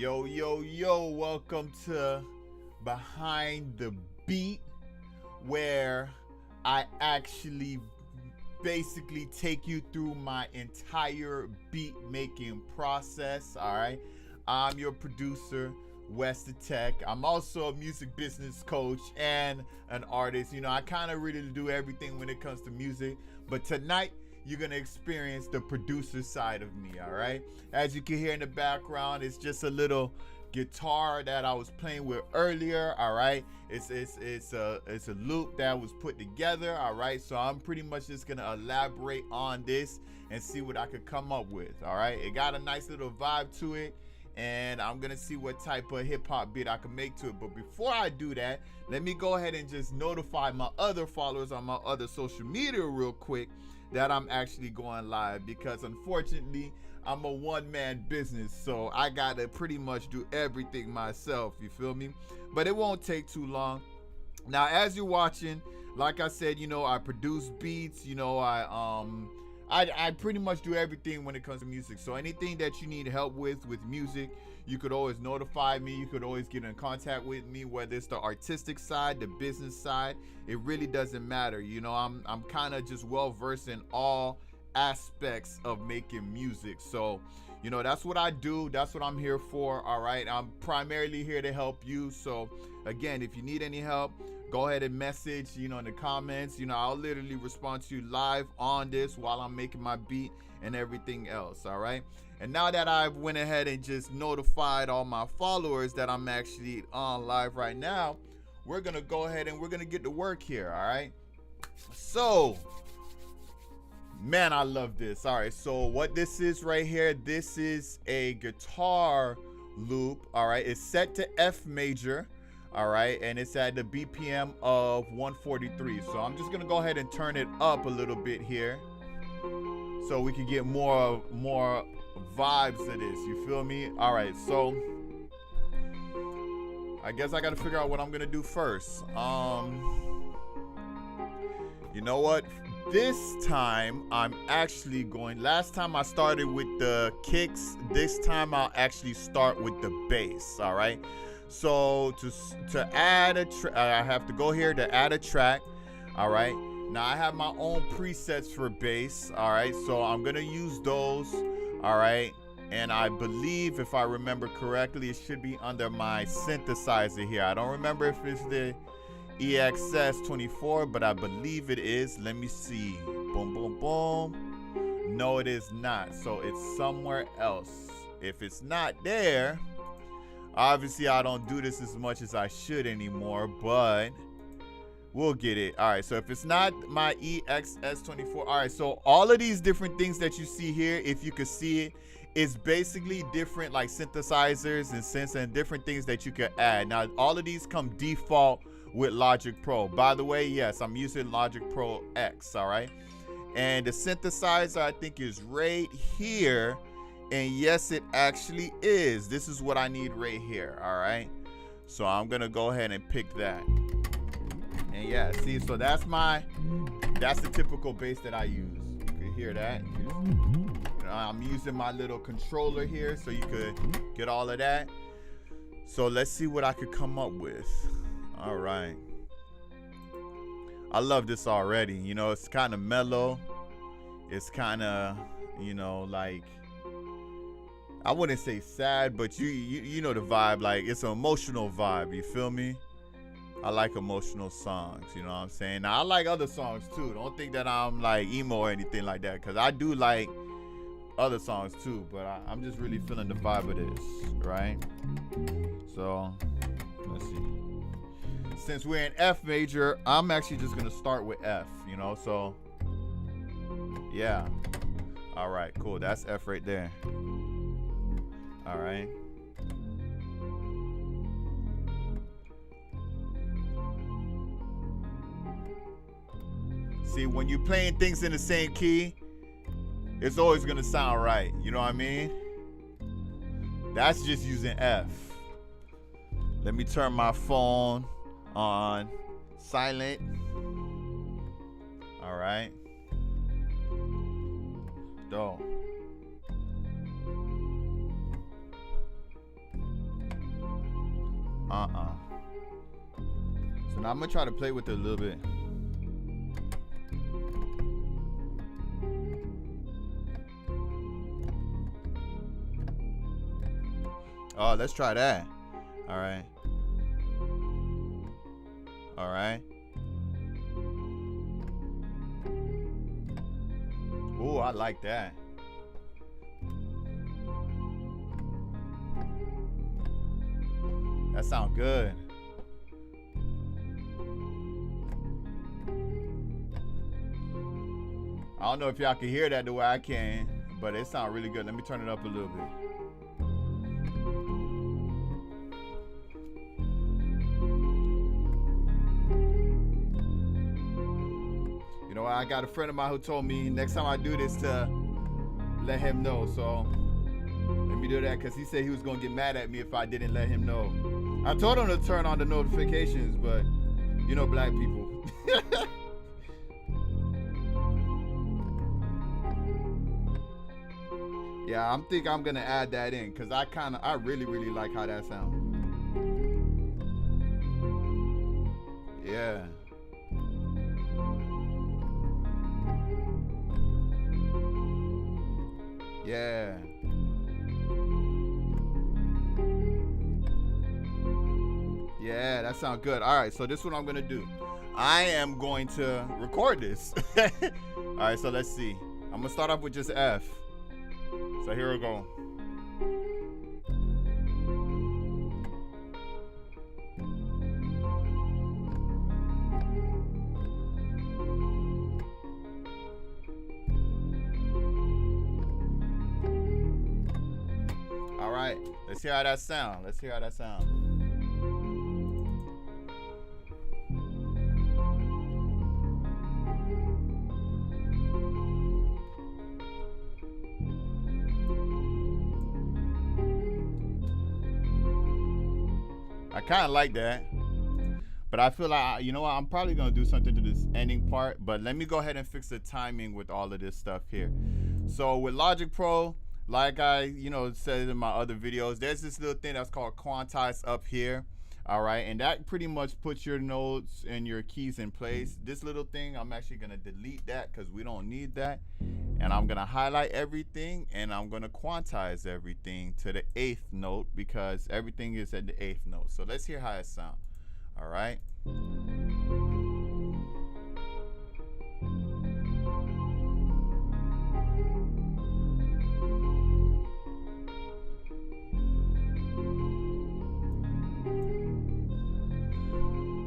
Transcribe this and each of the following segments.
Yo, yo, yo, welcome to Behind the Beat, where I actually basically take you through my entire beat making process. All right, I'm your producer, WesTheTech. I'm also a music business coach and an artist. I kind of really do everything when it comes to music, but tonight you're gonna experience the producer side of me. All right, as you can hear in the background, it's just a little guitar that I was playing with earlier. All right, it's a loop that was put together. All right, so I'm pretty much just gonna elaborate on this and see what I could come up with. All right, it got a nice little vibe to it, and I'm gonna see what type of hip-hop beat I can make to it. But before I do that, let me go ahead and just notify my other followers on my other social media real quick that I'm actually going live, because unfortunately I'm a one-man business, so I gotta pretty much do everything myself, you feel me? But it won't take too long. Now, as you're watching, like I said, I produce beats. I pretty much do everything when it comes to music. So anything that you need help with music, you could always notify me. You could always get in contact with me, whether it's the artistic side, the business side. It really doesn't matter. I'm kind of just well versed in all aspects of making music. So that's what I do. That's what I'm here for. All right, I'm primarily here to help you. So again, if you need any help, go ahead and message in the comments. I'll literally respond to you live on this while I'm making my beat and everything else. All right, and now that I've went ahead and just notified all my followers that I'm actually on live right now, we're gonna go ahead and we're gonna get to work here. All right, so man, I love this. All right, so what this is right here, this is a guitar loop. All right, it's set to F major. All right, and it's at the BPM of 143. So I'm just gonna go ahead and turn it up a little bit here so we can get more vibes of this. You feel me? All right, so I guess I gotta figure out what I'm gonna do first. You know what? This time I'm actually going, last time I started with the kicks. This time I'll actually start with the bass. All right, so to add I have to go here to add a track. All right, now I have my own presets for bass. All right, so I'm gonna use those. All right, and I believe, if I remember correctly, it should be under my synthesizer here. I don't remember if it's the EXS24, but I believe it is. Let me see. Boom, boom, boom. No, it is not. So it's somewhere else. If it's not there, obviously I don't do this as much as I should anymore, but we'll get it. All right, so if it's not my EXS24, all right, so all of these different things that you see here, if you could see it, is basically different like synthesizers and synths and different things that you could add. Now, all of these come default with Logic Pro. By the way, yes, I'm using Logic Pro X, all right? And the synthesizer, I think, is right here. And yes, it actually is. This is what I need right here, all right? So I'm gonna go ahead and pick that. And yeah, see, so that's the typical bass that I use. You can hear that. I'm using my little controller here so you could get all of that. So let's see what I could come up with. All right, I love this already. It's kind of mellow. It's kind of, like, I wouldn't say sad, but you know the vibe. Like, it's an emotional vibe. You feel me? I like emotional songs. You know what I'm saying? Now, I like other songs too. Don't think that I'm like emo or anything like that, because I do like other songs too. But I'm just really feeling the vibe of this, right? So let's see. Since we're in F major, I'm actually just gonna start with F, so yeah. All right, cool, that's F right there. All right, see, when you're playing things in the same key, it's always gonna sound right, you know what I mean? That's just using F. Let me turn my phone on silent. All right, dope. Now I'm gonna try to play with it a little bit. Oh, let's try that. All right. All right. Oh, I like that. That sounds good. I don't know if y'all can hear that the way I can, but it sounds really good. Let me turn it up a little bit. You know, I got a friend of mine who told me next time I do this to let him know. So let me do that, because he said he was going to get mad at me if I didn't let him know. I told him to turn on the notifications, but you know, black people. Yeah, I'm going to add that in, because I really, really like how that sounds. Yeah. Yeah. Yeah, that sounds good. All right, so this is what I'm going to do. I am going to record this. All right, so let's see. I'm going to start off with just F. So here we go. All right, let's hear how that sounds. Let's hear how that sounds. I kind of like that, but I feel like, you know what, I'm probably going to do something to this ending part, but let me go ahead and fix the timing with all of this stuff here. So with Logic Pro, like I, said in my other videos, there's this little thing that's called quantize up here. All right, and that pretty much puts your notes and your keys in place. This little thing, I'm actually going to delete that because we don't need that. And I'm going to highlight everything, and I'm going to quantize everything to the 8th note, because everything is at the 8th note. So let's hear how it sounds. All right.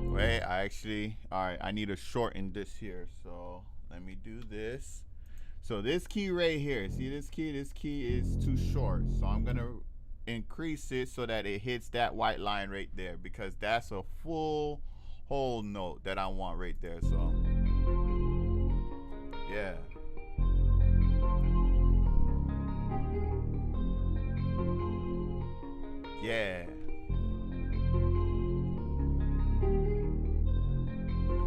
Wait, all right, I need to shorten this here. So let me do this. So this key right here, see this key? This key is too short. So I'm going to increase it so that it hits that white line right there, because that's a full whole note that I want right there. So, yeah. Yeah.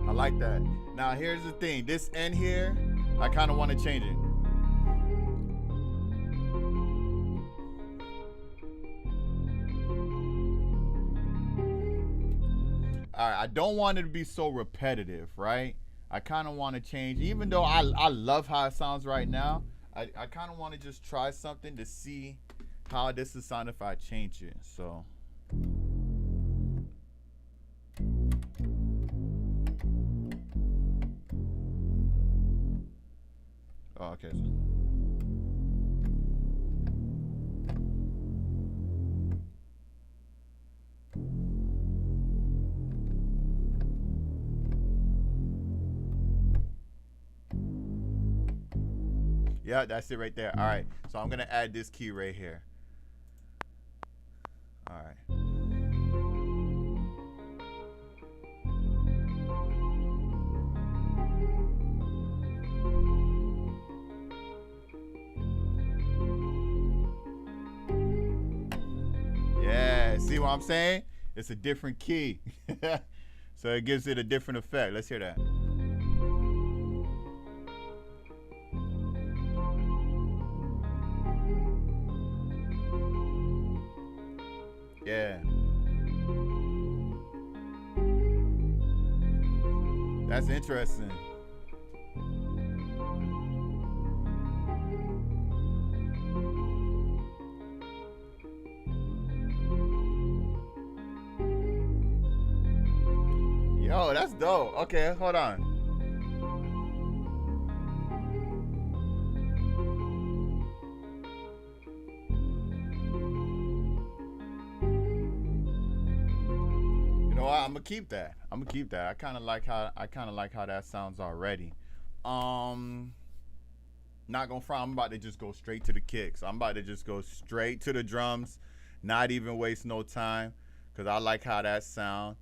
I like that. Now here's the thing. This end here, I kind of want to change it. All right, I don't want it to be so repetitive, right? I kind of want to change, even though I love how it sounds right now. I kind of want to just try something to see how this would sound if I change it. So. Oh, okay. Yeah, that's it right there. All right, so I'm gonna add this key right here. All right. Yeah, see what I'm saying? It's a different key. So it gives it a different effect. Let's hear that. Yeah. That's interesting. Yo, that's dope. Okay, hold on. You know what? I'm gonna keep that. I'm gonna keep that. I kind of like how that sounds already. Um, Not gonna front. I'm about to just go straight to the kicks. I'm about to just go straight to the drums, not even waste no time, cause I like how that sound.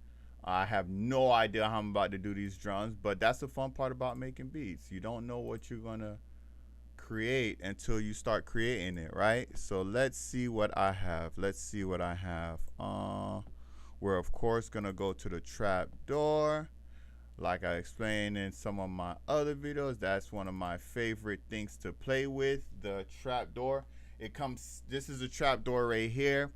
I have no idea how I'm about to do these drums, but that's the fun part about making beats. You don't know what you're gonna create until you start creating it, right? So let's see what I have. Let's see what I have. We're of course gonna go to the trap door. Like I explained in some of my other videos, that's one of my favorite things to play with, the trap door. This is a trap door right here.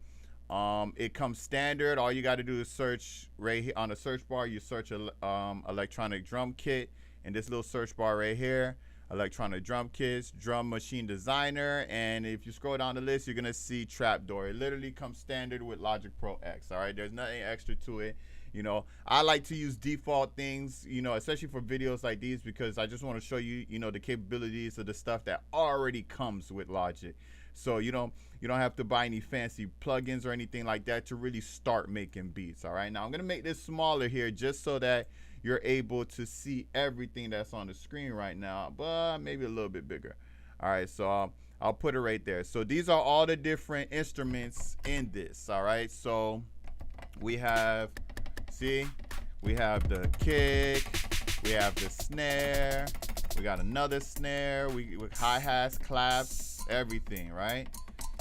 It comes standard. All you got to do is search right here on the search bar. You search electronic drum kit, and this little search bar right here, electronic drum kits, drum machine designer, and if you scroll down the list, you're gonna see trap door. It literally comes standard with Logic Pro X. All right, there's nothing extra to it. You know, I like to use default things, you know, especially for videos like these, because I just want to show you, you know, the capabilities of the stuff that already comes with Logic. So you don't have to buy any fancy plugins or anything like that to really start making beats. All right, now I'm gonna make this smaller here just so that you're able to see everything that's on the screen right now, but maybe a little bit bigger. All right, so I'll put it right there. So these are all the different instruments in this. All right, so we have, see, we have the kick, we have the snare, we got another snare, we with hi-hats, claps, everything, right?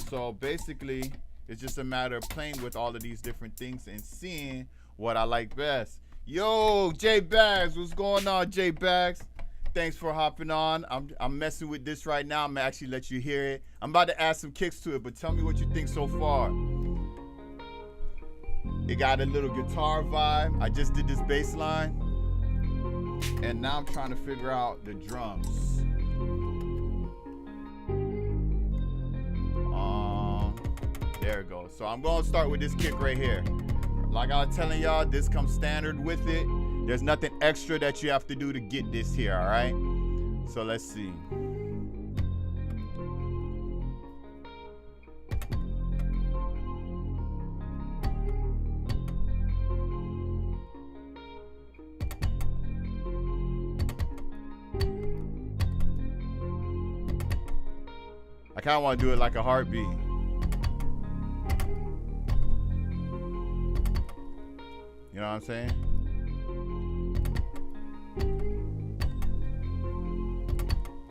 So basically, it's just a matter of playing with all of these different things and seeing what I like best. Yo, J Bags, what's going on, J Bags? Thanks for hopping on. I'm messing with this right now. I'm gonna actually let you hear it. I'm about to add some kicks to it, but tell me what you think so far. It got a little guitar vibe. I just did this bass line, and now I'm trying to figure out the drums. There it goes. So I'm gonna start with this kick right here. Like I was telling y'all, this comes standard with it. There's nothing extra that you have to do to get this here, all right? So let's see. I kind of want to do it like a heartbeat. You know what I'm saying?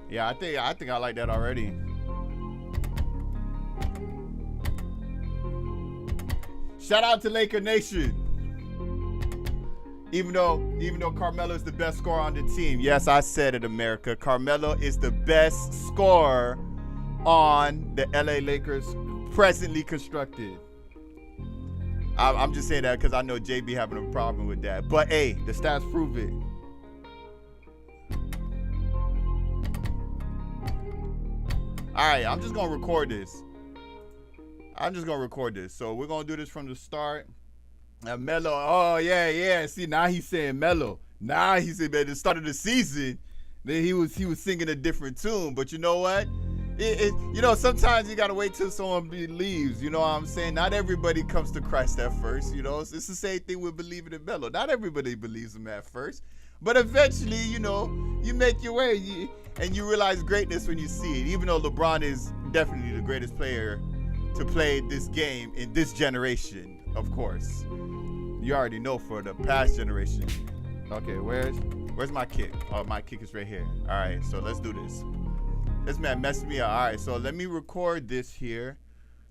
Yeah, I think I like that already. Shout out to Laker Nation. Even though Carmelo is the best scorer on the team. Yes, I said it, America. Carmelo is the best scorer on the LA Lakers presently constructed. I'm just saying that because I know JB having a problem with that. But hey, the stats prove it. All right, I'm just gonna record this. So we're gonna do this from the start. Melo, oh yeah. See, now he's saying Melo. Now he said at the start of the season, then he was singing a different tune. But you know what? You know, sometimes you gotta wait till someone believes. You know what I'm saying? Not everybody comes to Christ at first. You know, it's the same thing with believing in Melo. Not everybody believes him at first, but eventually, you know, you make your way, and you realize greatness when you see it. Even though LeBron is definitely the greatest player to play this game in this generation, of course. You already know for the past generation. Okay, where's my kick? Oh, my kick is right here. All right, so let's do this. This man messed me up. All right, so let me record this here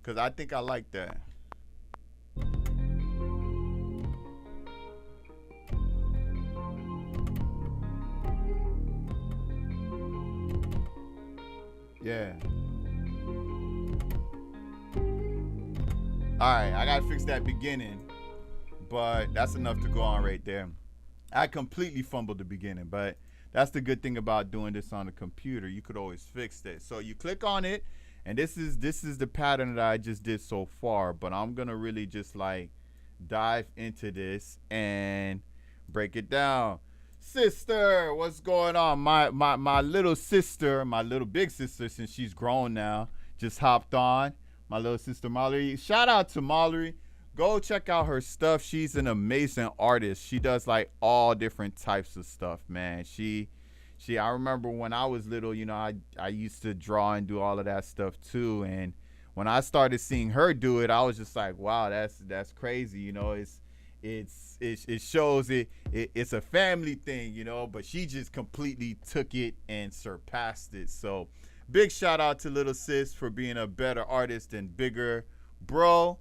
because I think I like that. Yeah. All right, I gotta fix that beginning, but that's enough to go on right there. I completely fumbled the beginning, but that's the good thing about doing this on a computer. You could always fix it. So you click on it, and this is the pattern that I just did so far. But I'm gonna really just like dive into this and break it down. Sister, what's going on? My little sister, my little big sister, since she's grown now, just hopped on. My little sister Mallory. Shout out to Mallory. Go check out her stuff. She's an amazing artist. She does like all different types of stuff, man. I remember when I was little, you know, I used to draw and do all of that stuff too. And when I started seeing her do it, I was just like, wow, that's crazy. You know, it shows it's a family thing, you know, but she just completely took it and surpassed it. So big shout out to little sis for being a better artist and bigger bro.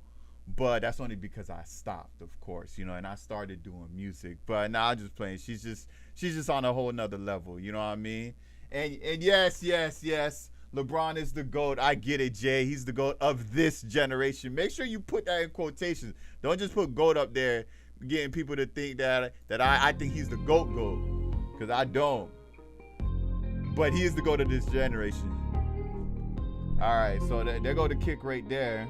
But that's only because I stopped, of course, you know, and I started doing music. But now I'm just playing. She's just on a whole nother level, you know what I mean? And yes, LeBron is the GOAT. I get it, Jay. He's the GOAT of this generation. Make sure you put that in quotations. Don't just put GOAT up there, getting people to think that I think he's the GOAT, because I don't. But he is the GOAT of this generation. All right, so there go the kick right there.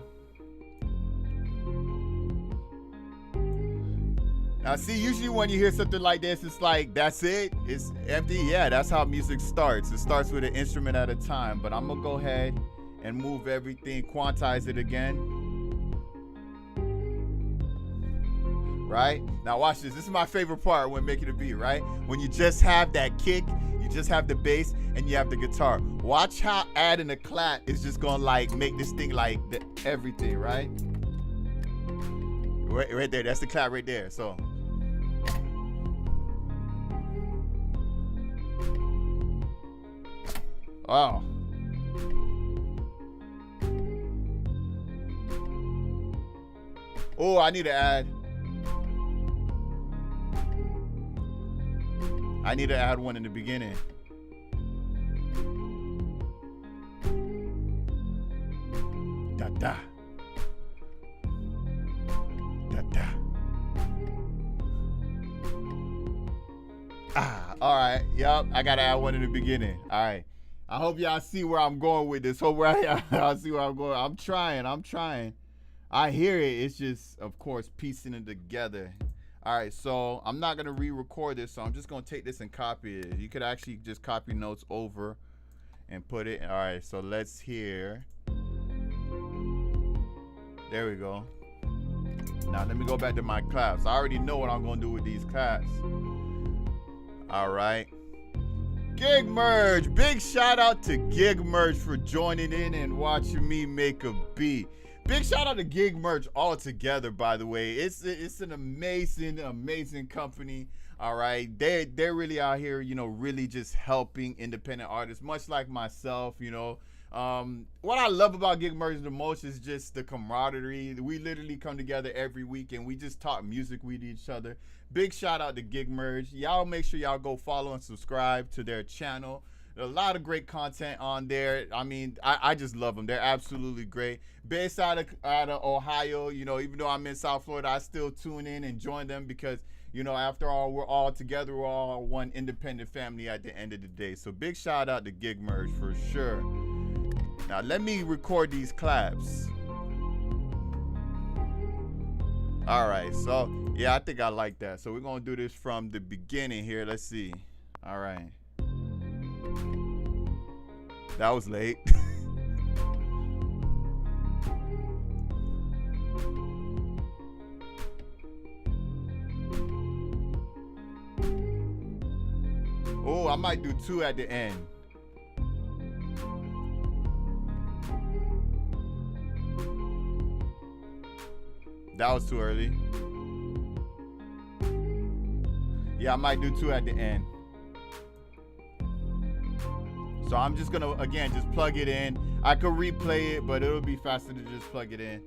Now, see, usually when you hear something like this, it's like, that's it? It's empty? Yeah, that's how music starts. It starts with an instrument at a time. But I'm going to go ahead and move everything, quantize it again. Right? Now, watch this. This is my favorite part when making a beat, right? When you just have that kick, you just have the bass, and you have the guitar. Watch how adding a clap is just going to, like, make this thing, like, everything, right? Right there. That's the clap right there. So... wow. Oh, I need to add one in the beginning. Da da. Da da. All right. Yup, I gotta add one in the beginning. All right. I hope y'all see where I'm going with this. Hope y'all see where I'm going. I'm trying. I hear it. It's just, of course, piecing it together. All right, so I'm not going to re-record this, so I'm just going to take this and copy it. You could actually just copy notes over and put it. All right, so let's hear. There we go. Now, let me go back to my claps. I already know what I'm going to do with these claps. All right. Gig Merge, big shout out to Gig Merge for joining in and watching me make a beat. Big shout out to Gig Merge altogether, by the way. It's an amazing company. All right, they're really out here, you know, really just helping independent artists, much like myself, you know. What I love about Gig Merge the most is just the camaraderie. We literally come together every week and we just talk music with each other. Big shout out to Gig Merge. Y'all make sure y'all go follow and subscribe to their channel. There's a lot of great content on there. I mean, I just love them. They're absolutely great. Based out of Ohio, you know, even though I'm in South Florida, I still tune in and join them because, you know, after all, we're all together. We're all one independent family at the end of the day. So big shout out to Gig Merge for sure. Now let me record these claps. All right, so yeah, I think I like that. So we're gonna do this from the beginning here. Let's see. All right. That was late. Oh, I might do 2 at the end. That was too early. Yeah, I might do 2 at the end. So I'm just gonna, again, just plug it in. I could replay it, but it'll be faster to just plug it in.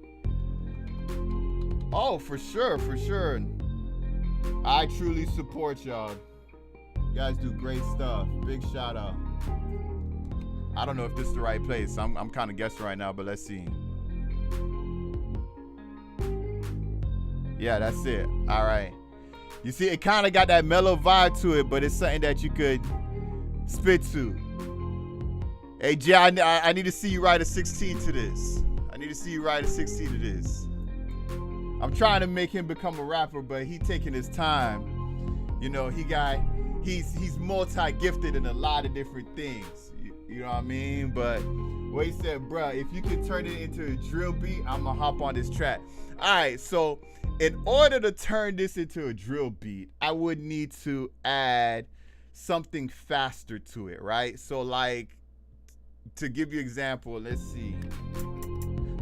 Oh, for sure. I truly support y'all. You guys do great stuff. Big shout out. I don't know if this is the right place. I'm kind of guessing right now, but let's see. Yeah, that's it. All right. You see, it kind of got that mellow vibe to it, but it's something that you could spit to. Hey, Jay, I need to see you write a 16 to this. I need to see you write a 16 to this. I'm trying to make him become a rapper, but he taking his time. You know, he's multi-gifted in a lot of different things. You know what I mean? But what he said, bruh, if you can turn it into a drill beat, I'm gonna hop on this track. All right, so in order to turn this into a drill beat, I would need to add something faster to it, right? So like, to give you an example, let's see.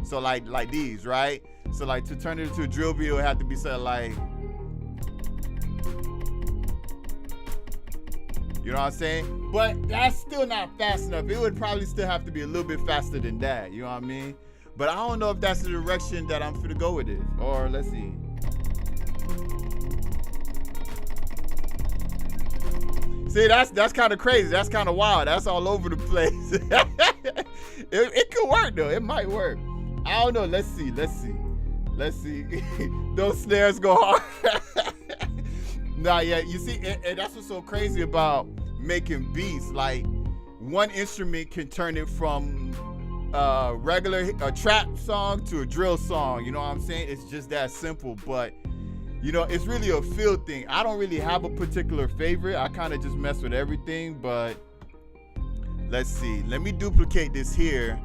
So like these, right? So like to turn it into a drill beat, it would have to be something like, you know what I'm saying? But that's still not fast enough. It would probably still have to be a little bit faster than that, you know what I mean? But I don't know if that's the direction that I'm finna go with it. Or let's see. See, that's kind of crazy. That's kind of wild. That's all over the place. It could work though. It might work. I don't know. Let's see. Those snares go hard. Nah, yeah. You see, and that's what's so crazy about making beats. Like, one instrument can turn it from a trap song to a drill song. You know what I'm saying? It's just that simple. But you know, it's really a feel thing. I don't really have a particular favorite. I kind of just mess with everything. But let's see. Let me duplicate this here,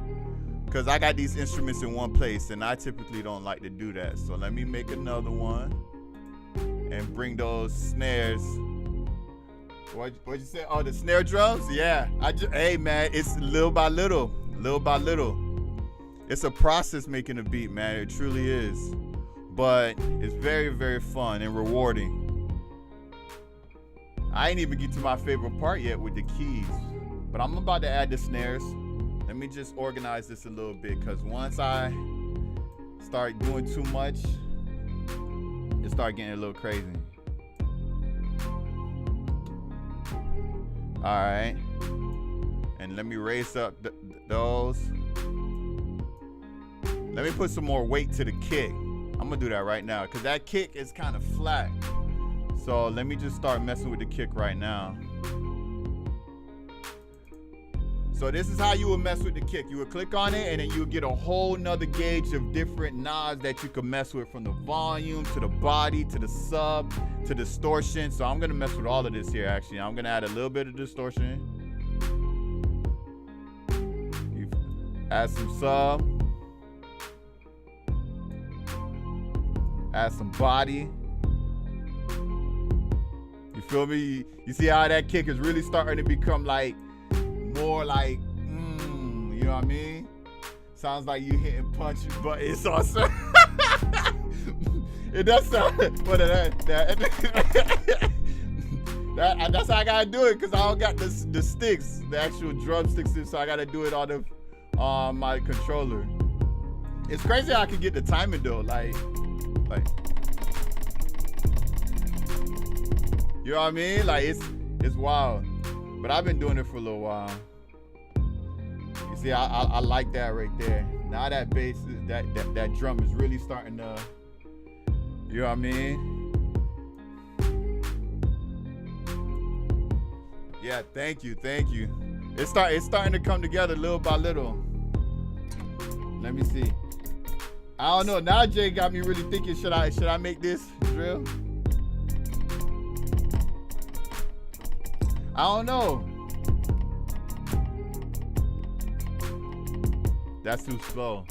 because I got these instruments in one place, and I typically don't like to do that. So let me make another one and bring those snares. What'd you say? Oh, the snare drums? Yeah. Hey, man, it's little by little. It's a process making a beat, man. It truly is. But it's very, very fun and rewarding. I ain't even get to my favorite part yet with the keys, but I'm about to add the snares. Let me just organize this a little bit, because once I start doing too much, it start getting a little crazy. All right, and let me raise up those. Let me put some more weight to the kick. I'm gonna do that right now, because that kick is kind of flat. So let me just start messing with the kick right now. So this is how you would mess with the kick. You would click on it, and then you would get a whole nother gauge of different knobs that you can mess with, from the volume to the body to the sub to distortion. So I'm gonna mess with all of this here. Actually, I'm gonna add a little bit of distortion. You add some sub. Add some body. You feel me? You see how that kick is really starting to become like more like, you know what I mean? Sounds like you hitting punches, but it's also it does sound. What that's how I gotta do it, because I don't got the sticks, the actual drumsticks, so I gotta do it on my controller. It's crazy how I can get the timing though, like, you know what I mean? Like, it's wild. But I've been doing it for a little while. You see, I like that right there. Now that bass, that drum is really starting to, you know what I mean? Yeah, thank you. It's starting to come together little by little. Let me see. I don't know. Now Jay got me really thinking, should I make this drill? I don't know. That's too slow.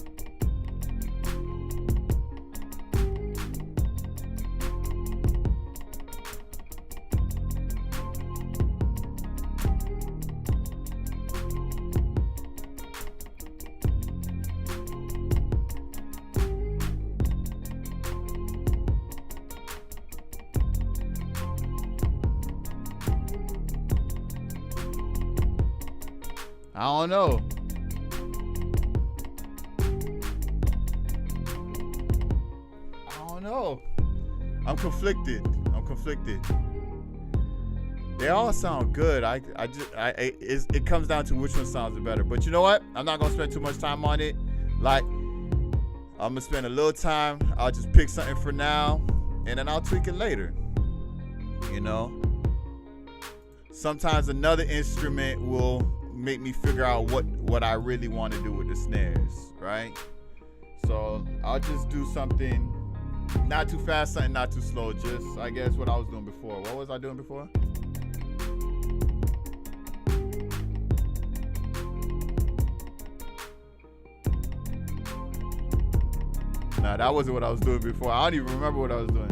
I don't know. I'm conflicted. They all sound good. It comes down to which one sounds better. But you know what? I'm not gonna spend too much time on it. Like, I'm gonna spend a little time. I'll just pick something for now, and then I'll tweak it later. You know, sometimes another instrument will make me figure out what I really want to do with the snares, right? So I'll just do something not too fast, something not too slow. Just, I guess, what I was doing before. What was I doing before? Nah, that wasn't what I was doing before. I don't even remember what I was doing.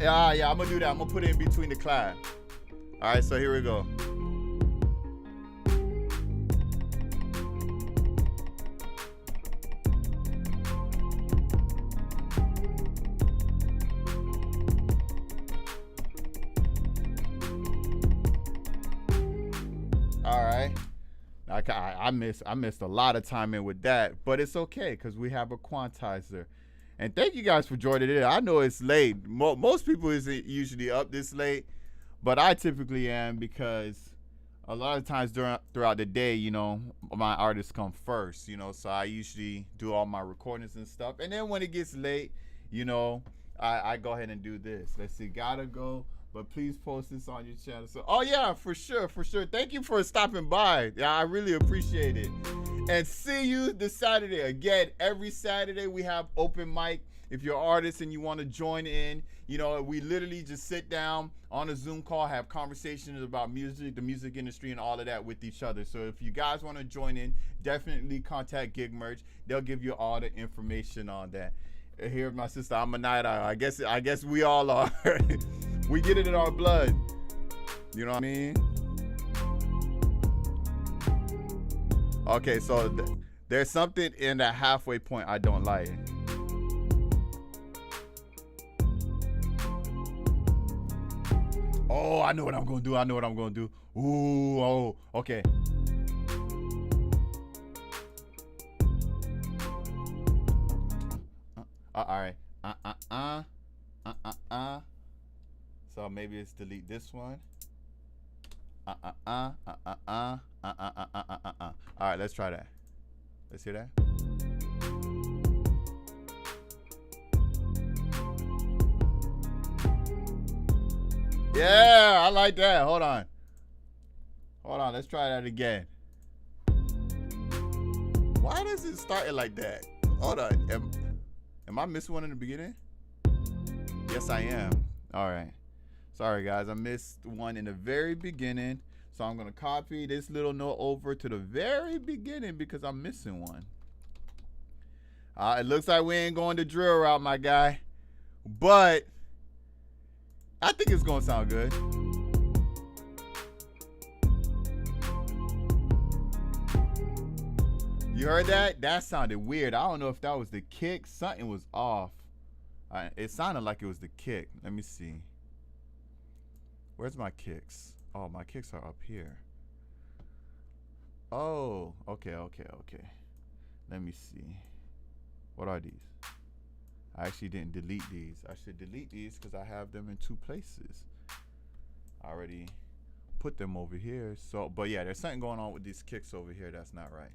Yeah, I'm gonna do that. I'm gonna put it in between the clap. All right, so here we go. All right. I missed a lot of time in with that, but it's okay because we have a quantizer. And thank you guys for joining in. I know it's late. Most people isn't usually up this late, but I typically am because a lot of times throughout the day, you know, my artists come first, you know, so I usually do all my recordings and stuff. And then when it gets late, you know, I go ahead and do this. Let's see, gotta go, but please post this on your channel. So, oh yeah, for sure. Thank you for stopping by. Yeah, I really appreciate it. And see you this Saturday. Again, every Saturday we have open mic. If you're an artist and you want to join in, you know, we literally just sit down on a Zoom call, have conversations about music, the music industry, and all of that with each other. So if you guys want to join in, definitely contact Gig Merch. They'll give you all the information on that. Here's my sister. I'm a night owl. I guess we all are. We get it in our blood. You know what I mean? Okay, so there's something in that halfway point I don't like. Oh, I know what I'm gonna do. Ooh, oh, okay. All right. So maybe it's delete this one. All right, let's try that. Let's hear that. Yeah, I like that. Hold on. Let's try that again. Why does it start it like that? Hold on. Am I missing one in the beginning? Yes, I am. All right. Sorry, guys. I missed one in the very beginning. So I'm going to copy this little note over to the very beginning because I'm missing one. It looks like we ain't going the drill route, my guy. But I think it's going to sound good. You heard that? That sounded weird. I don't know if that was the kick. Something was off. It sounded like it was the kick. Let me see. Where's my kicks? Oh, my kicks are up here. Oh, okay. Let me see. What are these? I actually didn't delete these. I should delete these because I have them in two places. I already put them over here. So, but yeah, there's something going on with these kicks over here that's not right.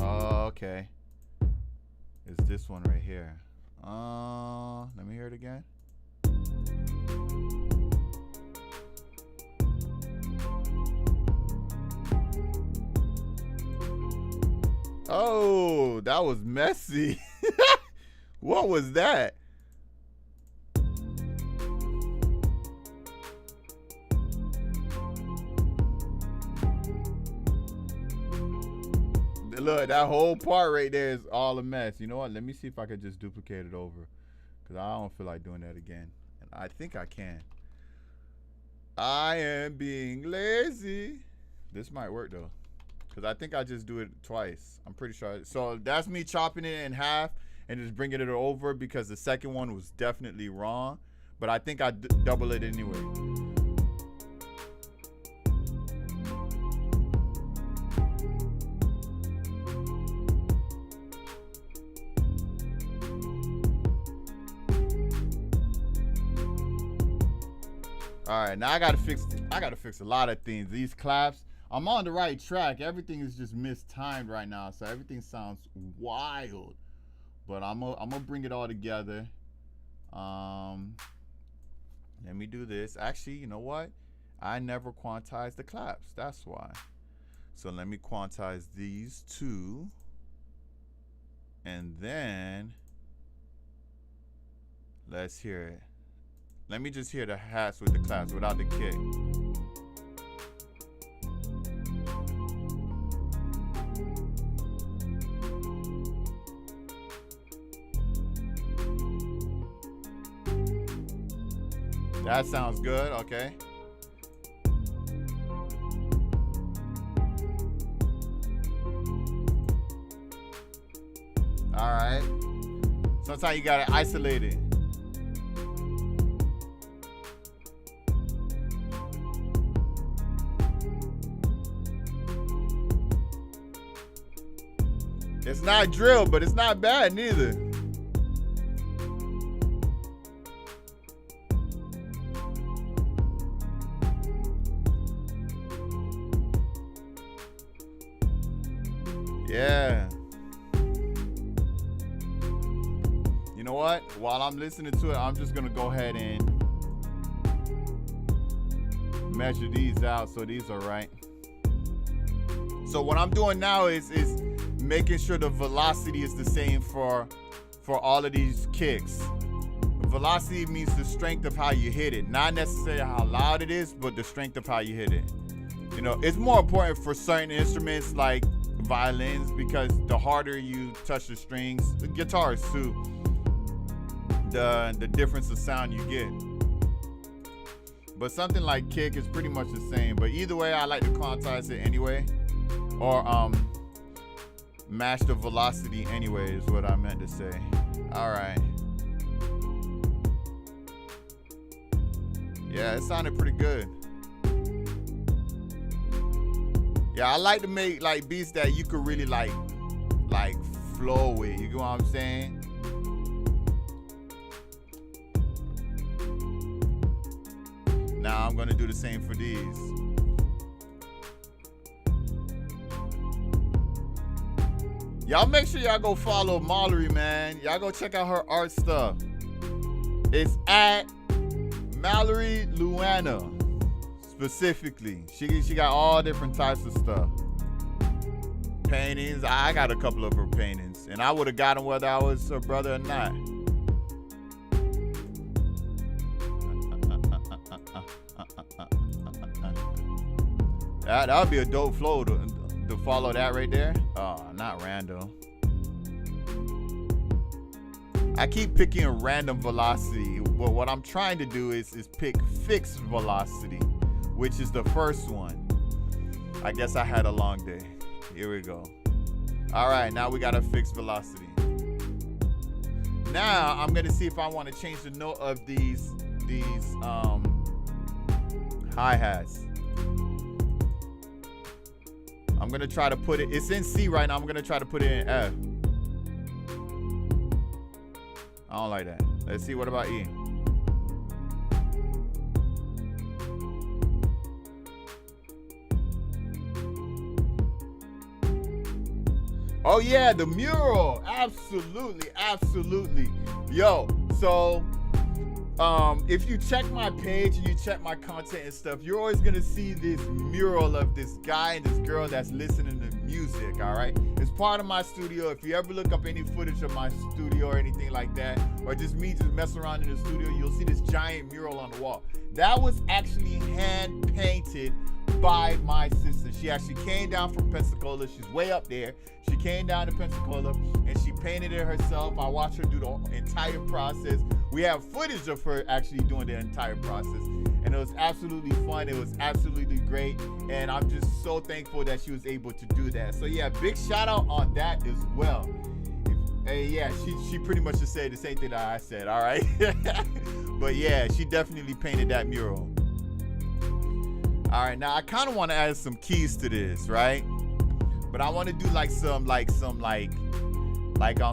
Okay. It's this one right here. Let me hear it again. Oh, that was messy. What was that? Look, that whole part right there is all a mess. You know what? Let me see if I could just duplicate it over, because I don't feel like doing that again. And I think I can. I am being lazy. This might work though, because I think I just do it twice. I'm pretty sure. So that's me chopping it in half and just bringing it over because the second one was definitely wrong. But I think I double it anyway. All right, now I gotta fix a lot of things. These claps, I'm on the right track. Everything is just mistimed right now, so everything sounds wild. But I'm gonna bring it all together. Let me do this. Actually, you know what? I never quantized the claps. That's why. So let me quantize these two. And then let's hear it. Let me just hear the hats with the claps without the kick. That sounds good, okay. All right. Sometimes you gotta isolate it. It's not drill, but it's not bad neither. Yeah. You know what? While I'm listening to it, I'm just gonna go ahead and measure these out so these are right. So what I'm doing now is making sure the velocity is the same for all of these kicks. Velocity means the strength of how you hit it, not necessarily how loud it is, but the strength of how you hit it. You know, it's more important for certain instruments like violins, because the harder you touch the strings, the guitars too, the difference of sound you get. But something like kick is pretty much the same. But either way, I like to quantize it anyway, or match the velocity anyway is what I meant to say. All right. Yeah, it sounded pretty good. Yeah, I like to make like beats that you could really like flow with. You get what I'm saying? Now I'm gonna do the same for these. Y'all make sure y'all go follow Mallory, man. Y'all go check out her art stuff. It's at Mallory Luana. Specifically, she got all different types of stuff. Paintings, I got a couple of her paintings, and I would have got them whether I was her brother or not. That would be a dope flow to follow that right there. Oh, not random. I keep picking a random velocity, but what I'm trying to do is pick fixed velocity, which is the first one. I guess I had a long day. Here we go. All right, now we got a fixed velocity. Now I'm gonna see if I want to change the note of these hi-hats. I'm gonna try to put it, it's in C right now, I'm gonna try to put it in F. I don't like that. Let's see, what about E? Oh yeah, the mural. Absolutely, absolutely. Yo, so if you check my page and you check my content and stuff, you're always gonna see this mural of this guy and this girl that's listening to music, all right? It's part of my studio. If you ever look up any footage of my studio or anything like that, or just me just messing around in the studio, you'll see this giant mural on the wall. That was actually hand painted by my sister. She actually came down from Pensacola. She's way up there. She came down to Pensacola and she painted it herself. I watched her do the entire process. We have footage of her actually doing the entire process, and it was absolutely fun. It was absolutely great, and I'm just so thankful that she was able to do that. So yeah, big shout out on that as well. Yeah, she pretty much just said the same thing that I said, all right? But yeah, she definitely painted that mural. All right, now I kind of want to add some keys to this, right? But I want to do like some on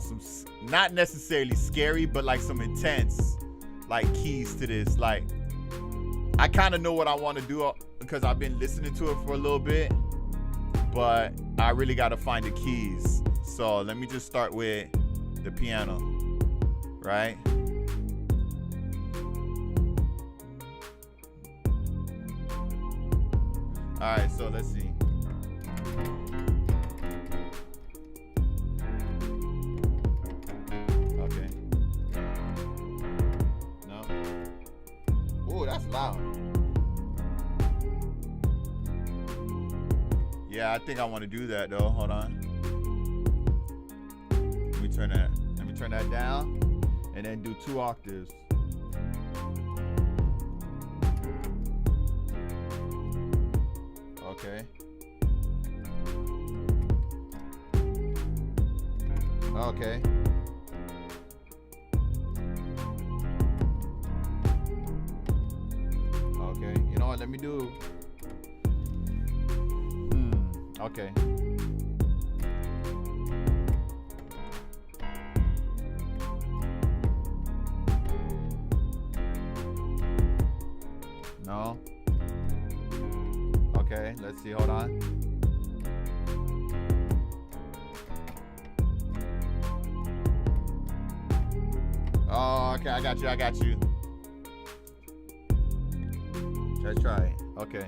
some, not necessarily scary, but like some intense like keys to this. Like, I kind of know what I want to do because I've been listening to it for a little bit, but I really got to find the keys. So let me just start with the piano, right? All right, so let's see. Okay. No. Oh, that's loud. Yeah, I think I want to do that though. Hold on. Let me turn that down and then do 2 octaves. Okay. Okay. Okay. You know what? Let me do. Okay. No. Okay, let's see. Hold on. Oh, okay. I got you. Let's try it. Okay.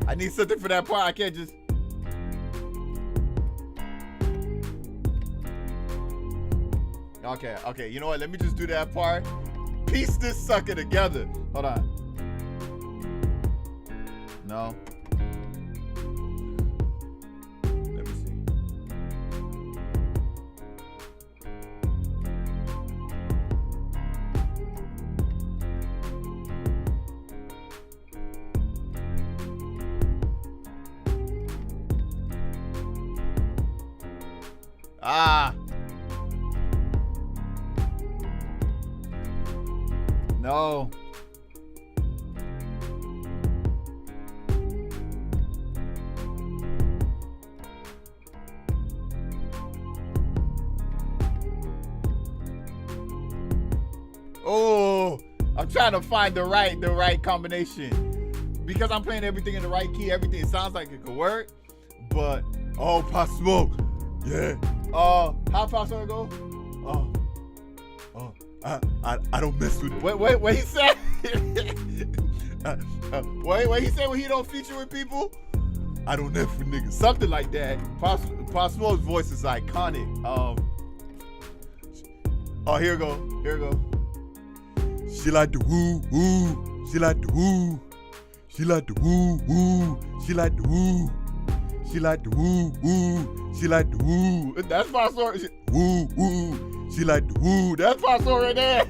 I need something for that part. I can't just. Okay. You know what? Let me just do that part. Piece this sucker together. Hold on. No. Let me see. No. Oh, I'm trying to find the right combination because I'm playing everything in the right key. Everything sounds like it could work, but Pop Smoke, yeah. How Pop Smoke go? I don't mess with it. What he said? What he said when he don't feature with people? I don't mess with niggas. Something like that. Pop Smoke's voice is iconic. Here we go. She like the woo woo. She like the woo. She like the woo woo. She like the woo. She like the woo woo. She like the woo. That's my song. Woo woo. She like the woo. That's my song right there.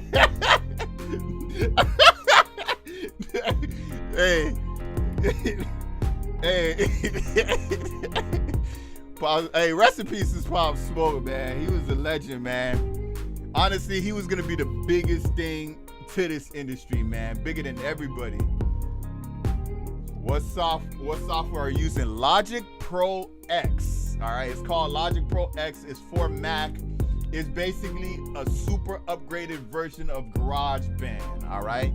Hey, rest in peace is Pop Smoke, man. He was a legend, man. Honestly, he was gonna be the biggest thing to this industry, man. Bigger than everybody. What software are you using? Logic Pro X. All right, it's called Logic Pro X. It's for Mac. It's basically a super upgraded version of GarageBand. All right.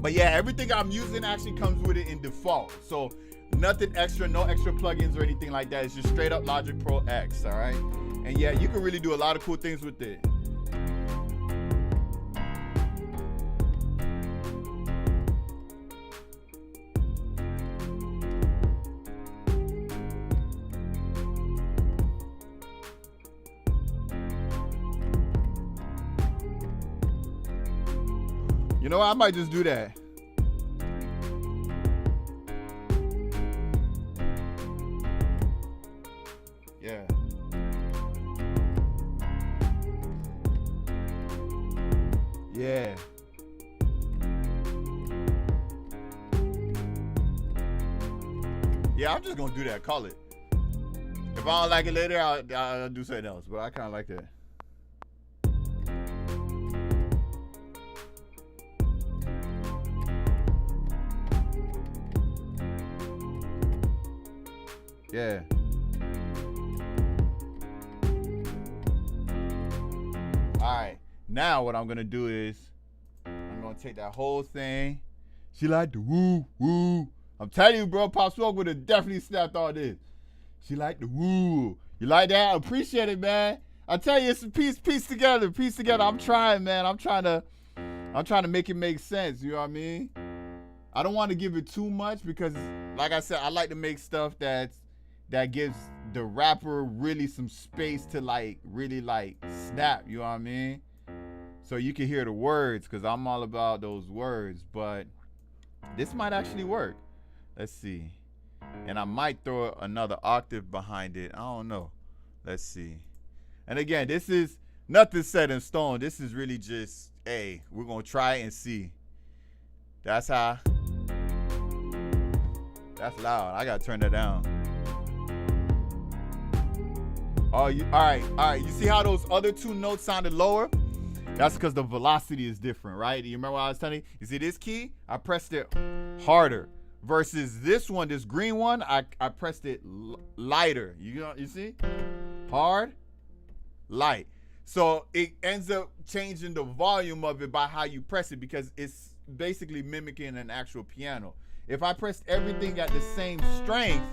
But yeah, everything I'm using actually comes with it in default. So nothing extra, no extra plugins or anything like that. It's just straight up Logic Pro X. All right. And yeah, you can really do a lot of cool things with it. You know what? I might just do that. Yeah. Yeah. Yeah, I'm just gonna do that. Call it. If I don't like it later, I'll do something else. But I kind of like that. Yeah. All right. Now what I'm gonna do is I'm gonna take that whole thing. She like the woo woo. I'm telling you, bro, Pop Smoke would have definitely snapped all this. She like the woo. You like that? I appreciate it, man. I tell you, it's a piece together. I'm trying, man. I'm trying to make it make sense. You know what I mean? I don't want to give it too much because, like I said, I like to make stuff that gives the rapper really some space to really snap. You know what I mean? So you can hear the words because I'm all about those words. But this might actually work. Let's see. And I might throw another octave behind it. I don't know. Let's see. And again, this is nothing set in stone. This is really just, hey, we're going to try it and see. That's how. That's loud. I got to turn that down. Oh, all right. You see how those other two notes sounded lower? That's because the velocity is different, right? You remember what I was telling you? You see this key? I pressed it harder. Versus this one, this green one, I pressed it lighter. You see? Hard, light. So it ends up changing the volume of it by how you press it because it's basically mimicking an actual piano. If I pressed everything at the same strength,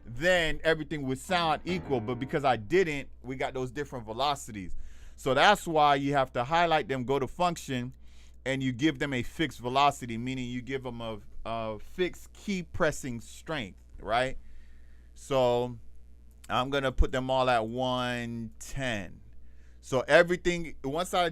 then everything would sound equal. But because I didn't, we got those different velocities. So that's why you have to highlight them, go to function, and you give them a fixed velocity, meaning you give them a fixed key pressing strength, right? So I'm gonna put them all at 110. So everything, once I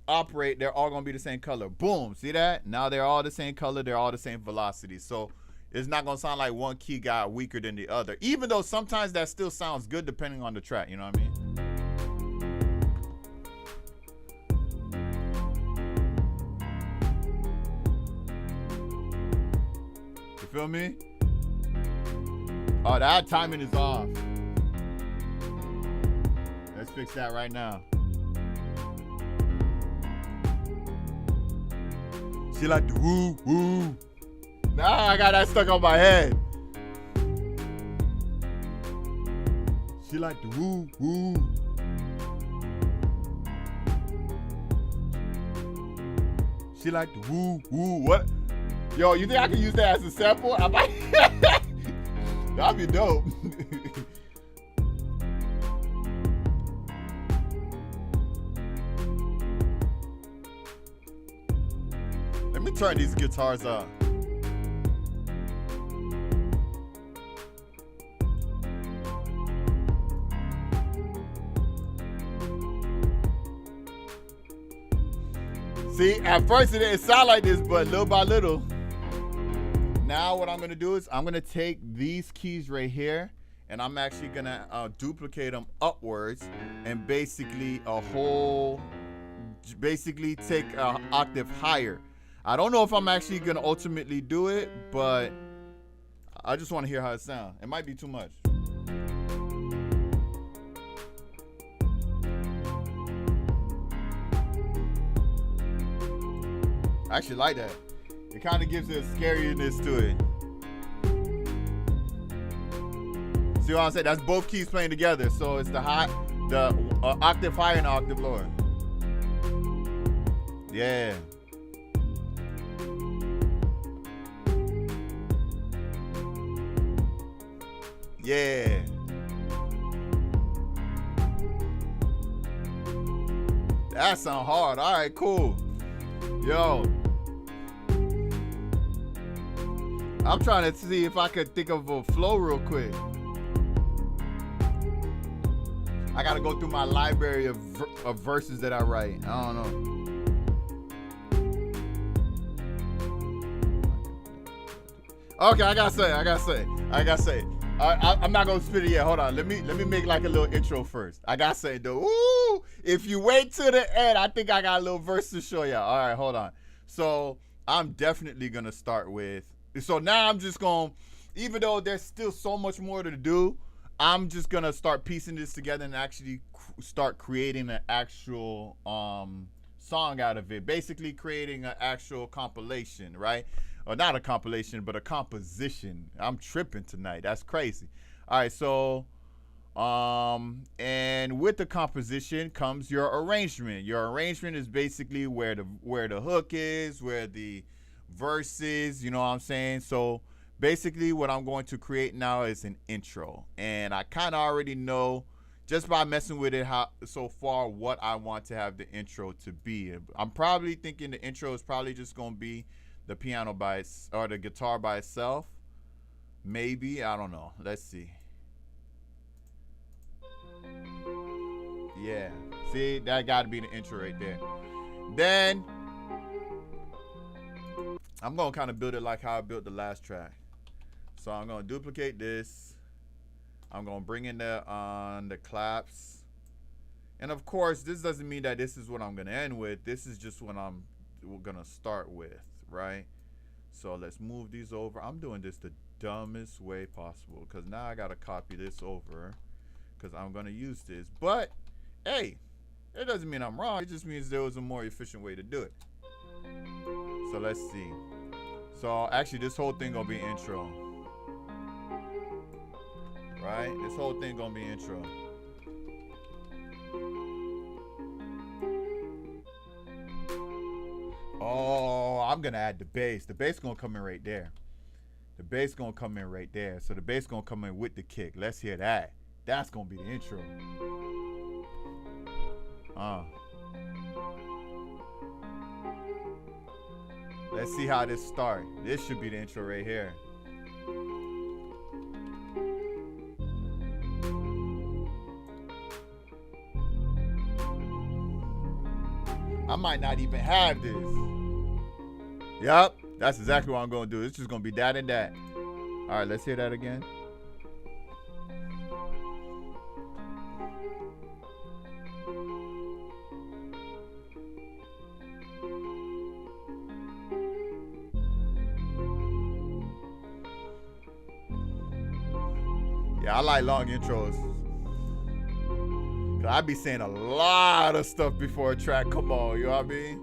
operate, they're all gonna be the same color. Boom, see that? Now they're all the same color, they're all the same velocity. So it's not gonna sound like one key got weaker than the other, even though sometimes that still sounds good depending on the track, you know what I mean? Feel me? Oh, that timing is off. Let's fix that right now. She like the woo woo. Nah, I got that stuck on my head. She like the woo woo. She like the woo woo. What? Yo, you think I can use that as a sample? I might. That'd be dope. Let me turn these guitars up. See, at first it didn't sound like this, but little by little. Now what I'm gonna do is I'm gonna take these keys right here and I'm actually gonna duplicate them upwards and basically take an octave higher. I don't know if I'm actually gonna ultimately do it, but I just want to hear how it sounds. It might be too much. I actually like that. It kind of gives it a scariness to it. See what I'm saying? That's both keys playing together. So it's the octave higher and the octave lower. Yeah. Yeah. That sound hard. All right, cool. Yo. I'm trying to see if I could think of a flow real quick. I gotta go through my library of verses that I write. I don't know. Okay, I gotta say. I'm not gonna spit it yet. Hold on. Let me make like a little intro first. I gotta say though. Ooh, if you wait till the end, I think I got a little verse to show y'all. All right, hold on. So I'm definitely gonna start with. So now I'm just going, even though there's still so much more to do, I'm just gonna start piecing this together and actually start creating an actual song out of it. Basically creating an actual compilation, right? Or not a compilation, but a composition. I'm tripping tonight. That's crazy. All right, so and with the composition comes your arrangement. Your arrangement is basically where the hook is, where the verse is, you know what I'm saying? So basically what I'm going to create now is an intro. And I kind of already know just by messing with it how so far what I want to have the intro to be. I'm probably thinking the intro is probably just going to be the piano or the guitar by itself. Maybe, I don't know. Let's see. Yeah, see, that got to be the intro right there. Then I'm going to kind of build it like how I built the last track. So I'm going to duplicate this. I'm going to bring in the claps. And of course, this doesn't mean that this is what I'm going to end with. This is just what I'm going to start with, right? So let's move these over. I'm doing this the dumbest way possible because now I got to copy this over because I'm going to use this. But hey, it doesn't mean I'm wrong. It just means there was a more efficient way to do it. So let's see. So actually this whole thing gonna be intro. Right? This whole thing gonna be intro. Oh, I'm gonna add the bass. The bass gonna come in right there. The bass gonna come in right there. So the bass gonna come in with the kick. Let's hear that. That's gonna be the intro. Let's see how this starts. This should be the intro right here. I might not even have this. Yep, that's exactly what I'm gonna do. It's just gonna be that and that. All right, let's hear that again. Yeah, I like long intros. Cause I be saying a lot of stuff before a track come on, you know what I mean?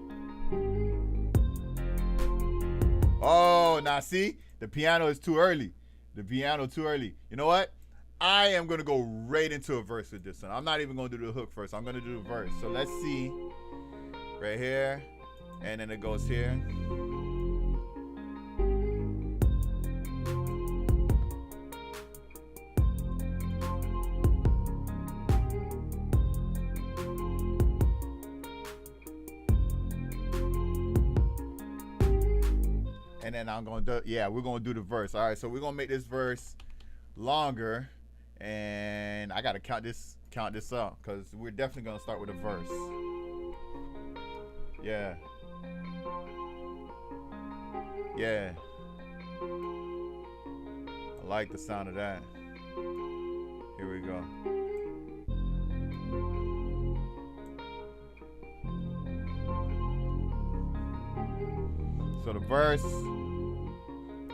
Oh, now see? The piano is too early. The piano too early. You know what? I am gonna go right into a verse with this one. I'm not even gonna do the hook first. I'm gonna do the verse. So let's see. Right here. And then it goes here. And then I'm gonna do, yeah, we're gonna do the verse. All right, so we're gonna make this verse longer, and I gotta count this up because we're definitely gonna start with a verse. Yeah. Yeah. I like the sound of that. Here we go. So the verse,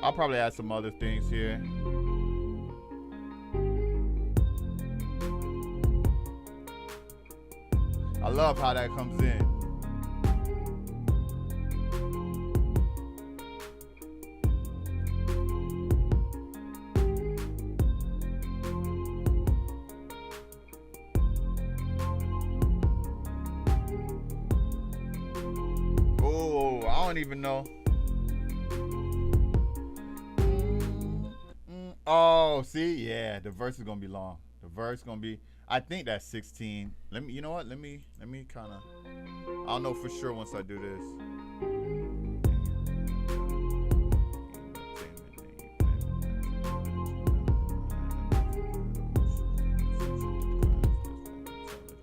I'll probably add some other things here. I love how that comes in. Oh, I don't even know. Oh, see, yeah, the verse is gonna be long. The verse gonna be, I think that's 16. Let me, you know what? Let me kind of. I'll know for sure once I do this.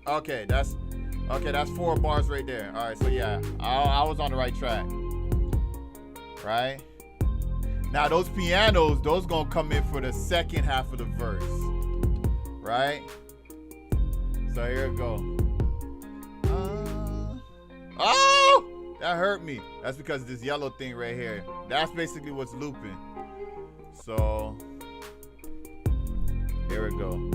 Okay, that's 4 bars right there. All right, so yeah, I was on the right track. Right. Now those pianos, those gonna come in for the second half of the verse, right? So here we go. Oh, that hurt me. That's because of this yellow thing right here. That's basically what's looping. So Here we go.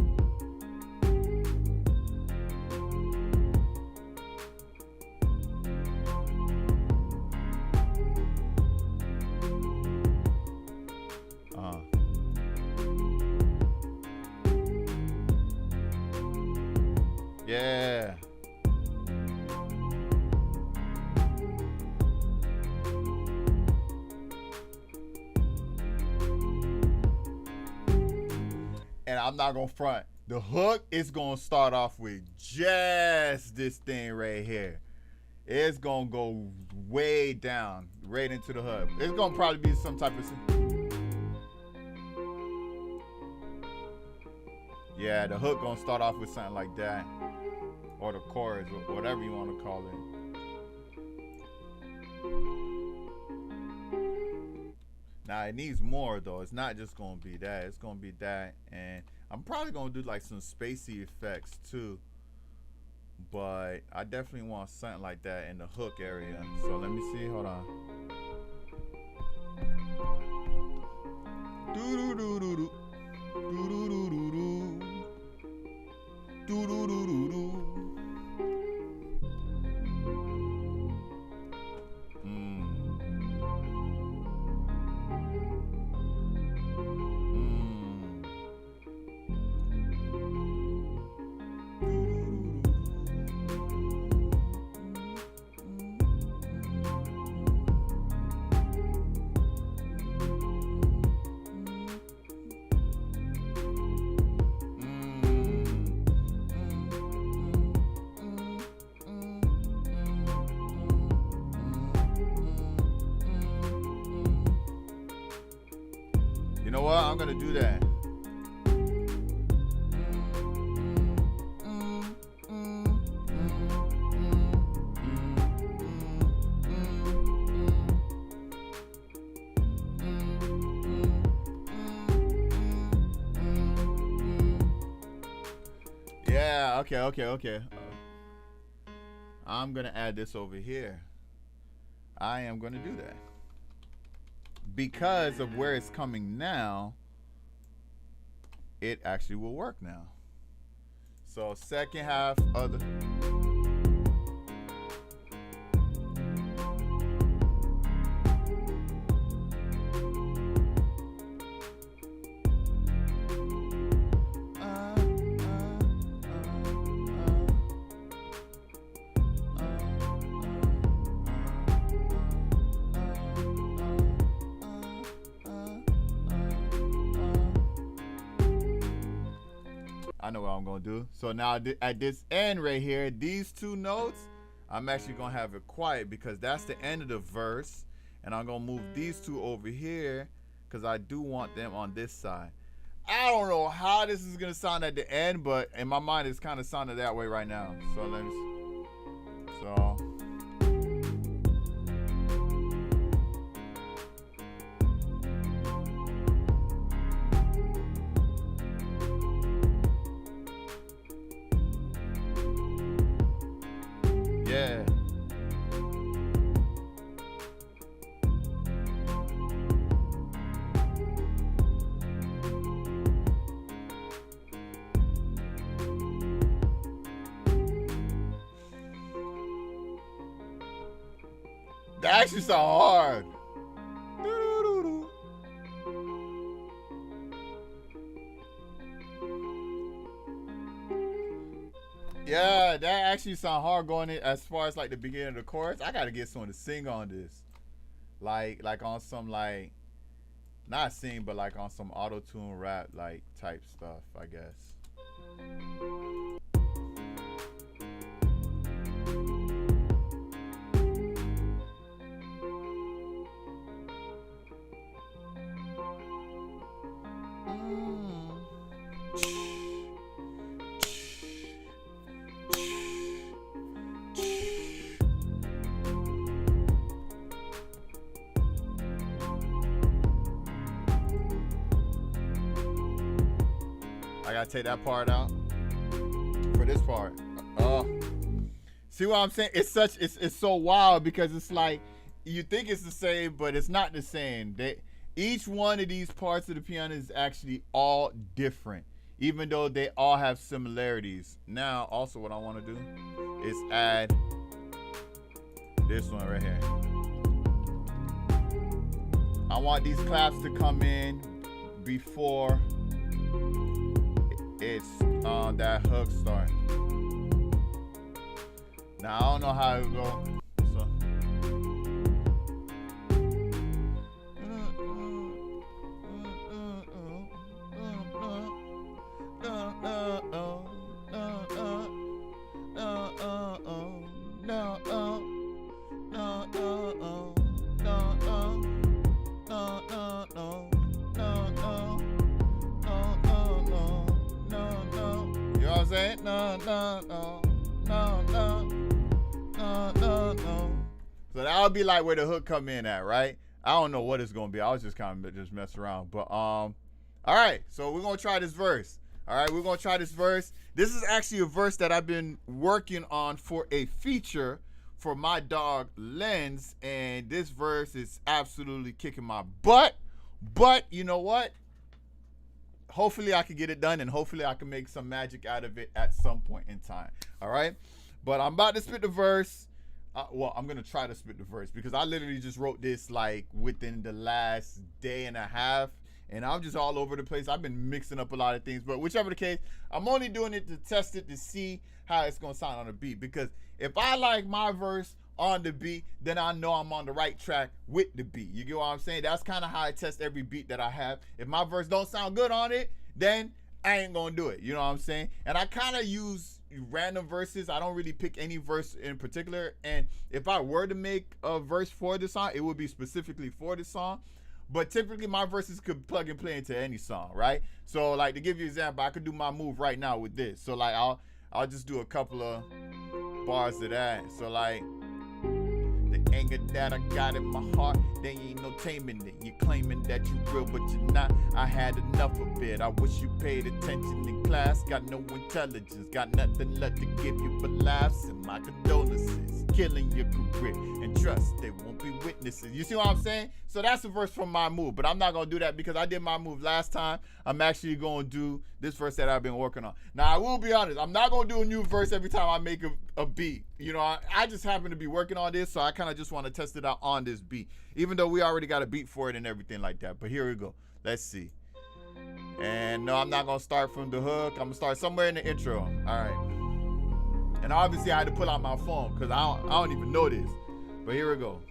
Yeah. And I'm not gonna front. The hook is gonna start off with just this thing right here. It's gonna go way down, right into the hook. It's gonna probably be some type of. Yeah, the hook gonna start off with something like that, or the chorus, or whatever you want to call it. Now it needs more though. It's not just gonna be that. It's gonna be that, and I'm probably gonna do like some spacey effects too. But I definitely want something like that in the hook area. So let me see. Hold on. Do do do do do. Do do do do do. Do do do do do. You know what? I'm gonna do that. Yeah, okay. I'm gonna add this over here. I am gonna do that. Because of where it's coming now, it actually will work now. So second half of the I know what I'm gonna do. So now at this end right here, these two notes, I'm actually gonna have it quiet because that's the end of the verse. And I'm gonna move these two over here because I do want them on this side. I don't know how this is gonna sound at the end, but in my mind it's kind of sounding that way right now. So let me see. So yeah. That actually sound hard. Yeah, that actually sound hard going in as far as like the beginning of the chorus. I gotta get someone to sing on this. Like on some like not sing, but like on some auto-tune rap like type stuff, I guess. I gotta take that part out for this part. See what I'm saying? It's so wild because it's like you think it's the same, but it's not the same. Each one of these parts of the piano is actually all different. even though they all have similarities. Now, also what I want to do is add this one right here. I want these claps to come in before it's that hook start. Now I don't know how it will go. So you know what I'm saying? No. So that'll be like where the hook come in at, right? I don't know what it's gonna be. I was just kind of just messing around, but all right. So we're gonna try this verse. All right, we're gonna try this verse. This is actually a verse that I've been working on for a feature for my dog Lens, and this verse is absolutely kicking my butt. But you know what? Hopefully I can get it done, and hopefully I can make some magic out of it at some point in time. All right, but I'm about to spit the verse. Well, I'm gonna try to spit the verse because I literally just wrote this like within the last day and a half, and I'm just all over the place. I've been mixing up a lot of things, but whichever the case, I'm only doing it to test it to see how it's gonna sound on the beat. Because if I like my verse on the beat, then I know I'm on the right track with the beat. You get what I'm saying? That's kind of how I test every beat that I have. If my verse don't sound good on it, then I ain't gonna do it. You know what I'm saying? And I kind of use random verses. I don't really pick any verse in particular. And if I were to make a verse for the song, it would be specifically for the song. But typically my verses could plug and play into any song, right? So like to give you an example, I could do my move right now with this. So like I'll just do a couple of bars of that. So like, the anger that I got in my heart, there ain't no taming it. You're claiming that you real, but you're not. I had enough of it. I wish you paid attention in class. Got no intelligence, got nothing left to give you but laughs and my condolences. Killing your career and trust they won't be witnesses. You see what I'm saying? So that's a verse from my move, but I'm not gonna do that because I did my move last time. I'm actually gonna do this verse that I've been working on. Now I will be honest, I'm not gonna do a new verse every time I make a beat. You know, I just happen to be working on this, so I kind of just want to test it out on this beat, even though we already got a beat for it and everything like that. But here we go. Let's see. And no, I'm not gonna start from the hook. I'm gonna start somewhere in the intro. All right. And obviously I had to pull out my phone because I don't even know this. But here we go.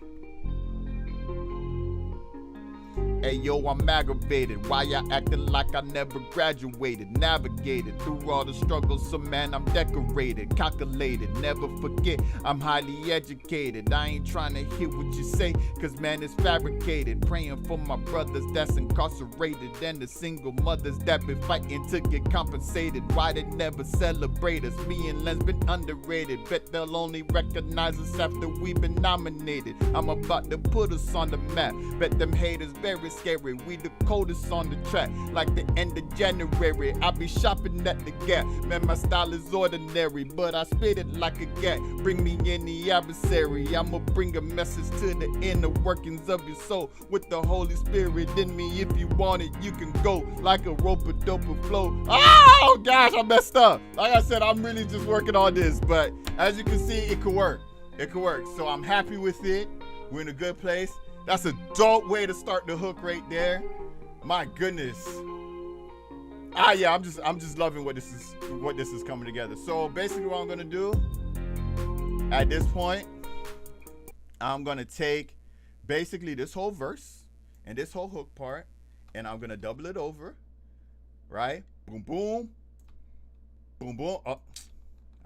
Hey yo, I'm aggravated. Why y'all acting like I never graduated? Navigated through all the struggles, so man, I'm decorated, calculated. Never forget, I'm highly educated. I ain't trying to hear what you say, cause man, it's fabricated. Praying for my brothers that's incarcerated and the single mothers that been fighting to get compensated. Why they never celebrate us? Me and Len's been underrated. Bet they'll only recognize us after we've been nominated. I'm about to put us on the map. Bet them haters very scary. We the coldest on the track, like the end of January. I be shopping at the Gap. Man, my style is ordinary, but I spit it like a gat. Bring me any adversary. I'ma bring a message to the inner workings of your soul with the Holy Spirit in me. If you want it, you can go like a rope-a-dope flow. Oh gosh, I messed up. Like I said, I'm really just working on this, but as you can see, it could work. It could work. So I'm happy with it. We're in a good place. That's a dope way to start the hook right there. My goodness. Yeah, I'm just loving what this is coming together. So basically what I'm gonna do at this point, I'm gonna take basically this whole verse and this whole hook part, and I'm gonna double it over, right? Boom, boom, boom, boom. Oh,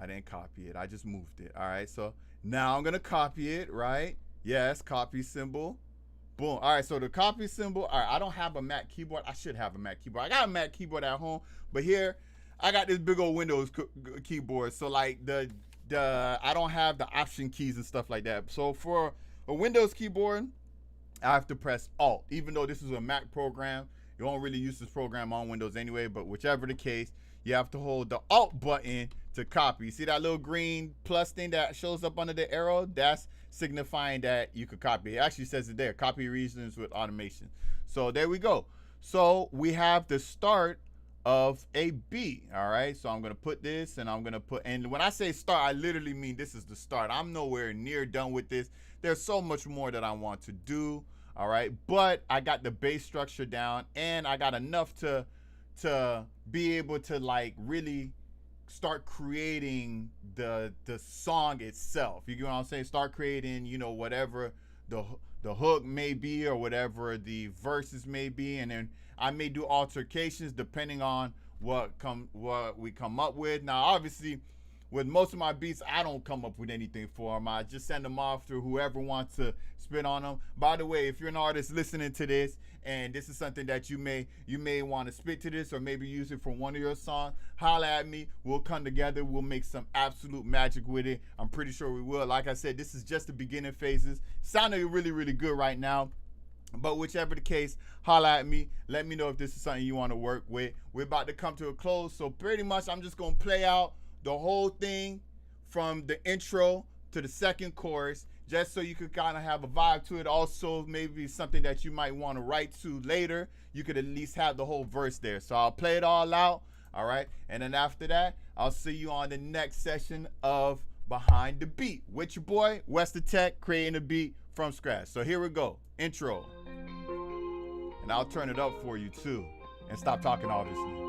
I didn't copy it. I just moved it. All right, so now I'm gonna copy it, right? Yes, copy symbol. Boom. All right, so the copy symbol. All right, I don't have a Mac keyboard. I should have a Mac keyboard. I got a Mac keyboard at home, but here I got this big old Windows keyboard. So like the I don't have the option keys and stuff like that. So for a Windows keyboard, I have to press Alt. Even though this is a Mac program, you don't really use this program on Windows anyway. But whichever the case, you have to hold the Alt button to copy. See that little green plus thing that shows up under the arrow? That's signifying that you could copy. It actually says it there, copy regions with automation. So there we go. So we have the start of a beat. All right, so I'm gonna put this, and I'm gonna put, and when I say start, I literally mean this is the start. I'm nowhere near done with this. There's so much more that I want to do. All right, but I got the bass structure down, and I got enough to be able to like really start creating the song itself. You get what I'm saying? Start creating, you know, whatever the hook may be, or whatever the verses may be, and then I may do altercations depending on what we come up with. Now, obviously, with most of my beats, I don't come up with anything for them. I just send them off to whoever wants to spit on them. By the way, if you're an artist listening to this, and this is something that you may want to spit to this, or maybe use it for one of your songs, holla at me. We'll come together. We'll make some absolute magic with it. I'm pretty sure we will. Like I said, this is just the beginning phases. Sounding really, really good right now. But whichever the case, holla at me. Let me know if this is something you want to work with. We're about to come to a close, so pretty much I'm just going to play out the whole thing from the intro to the second chorus, just so you could kind of have a vibe to it. Also, maybe something that you might want to write to later. You could at least have the whole verse there. So I'll play it all out, all right? And then after that, I'll see you on the next session of Behind the Beat with your boy, WesTheTech, creating a beat from scratch. So here we go, intro. And I'll turn it up for you too, and stop talking, obviously.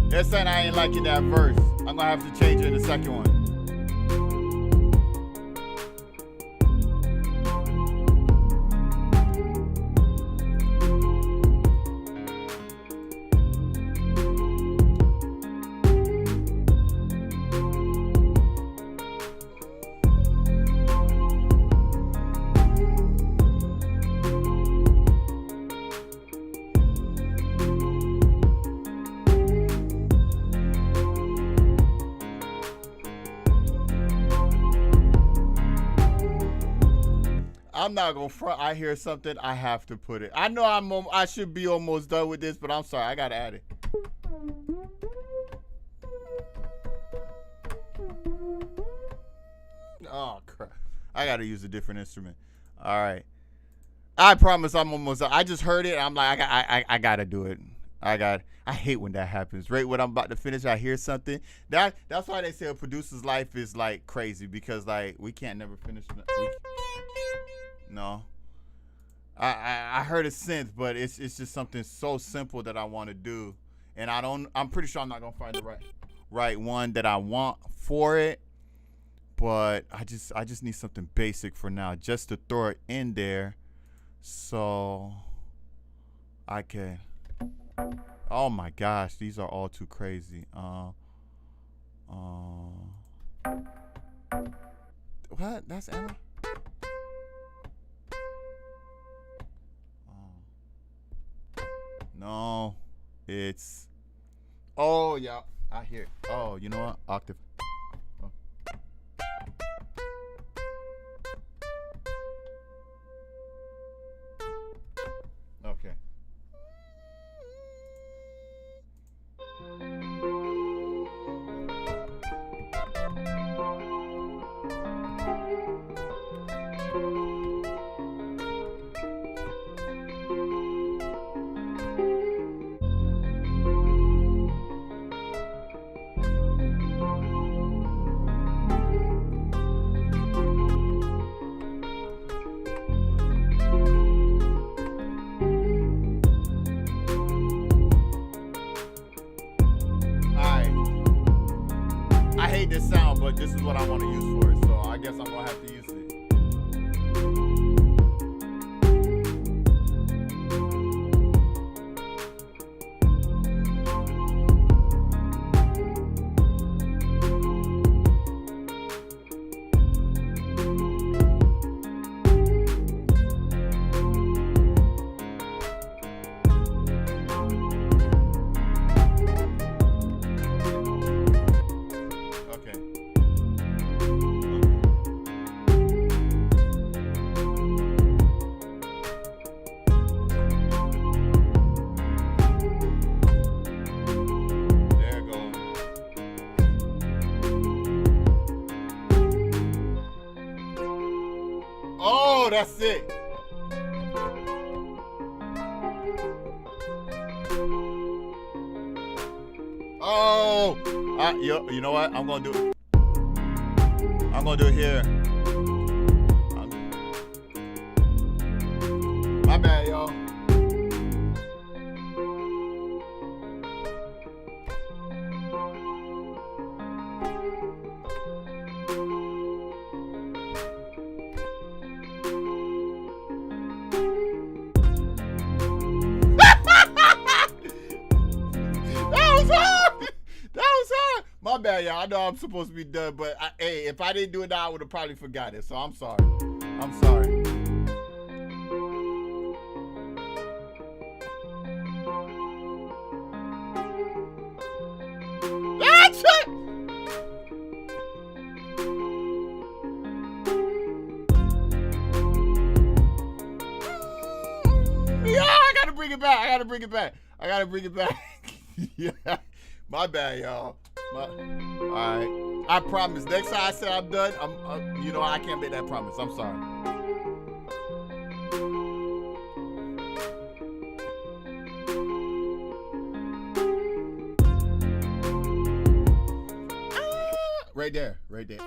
They're saying I ain't liking that verse. I'm gonna have to change it in the second one. I'm not gonna front. I hear something, I have to put it. I know I should be almost done with this, but I'm sorry, I gotta add it. Oh crap! I gotta use a different instrument. All right. I promise I'm almost done. I just heard it. I'm like, I gotta do it. I hate when that happens. Right when I'm about to finish, I hear something. That's why they say a producer's life is like crazy, because like we can't never finish. No. I heard a synth, but it's just something so simple that I want to do, and I'm pretty sure I'm not gonna find the right one that I want for it. But I just need something basic for now, just to throw it in there, so I can. Oh my gosh, these are all too crazy. What? That's Emma. No, it's. Oh yeah, I hear it. Oh, you know what? Octave. Oh. this sound, but this is what I want to use for it. So I guess I'm gonna have to use it. Oh, that's it. Oh, you know what? I'm gonna do it. I'm gonna do it here. My bad, y'all. My bad, y'all. I know I'm supposed to be done, but hey, if I didn't do it now, I would have probably forgot it. So I'm sorry. I'm sorry. That's it. Yeah, I gotta bring it back. I gotta bring it back. I gotta bring it back. Yeah. My bad, y'all. All right. I promise. Next time I say I'm done, you know, I can't make that promise. I'm sorry. Right there. Right there.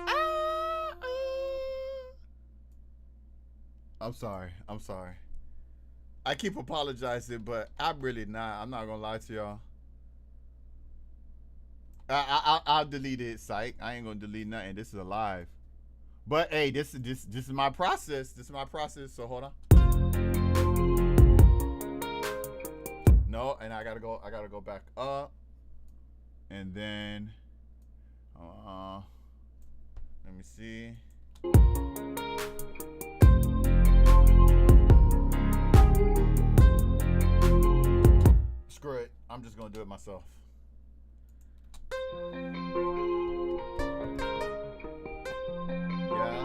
I'm sorry. I'm sorry. I keep apologizing, but I'm really not. I'm not gonna lie to y'all. I'll delete it, psych. I ain't gonna delete nothing. This is alive. But hey, this is my process. This is my process. So hold on. No, and I gotta go back up. And then let me see. Screw it. I'm just gonna do it myself. Yeah.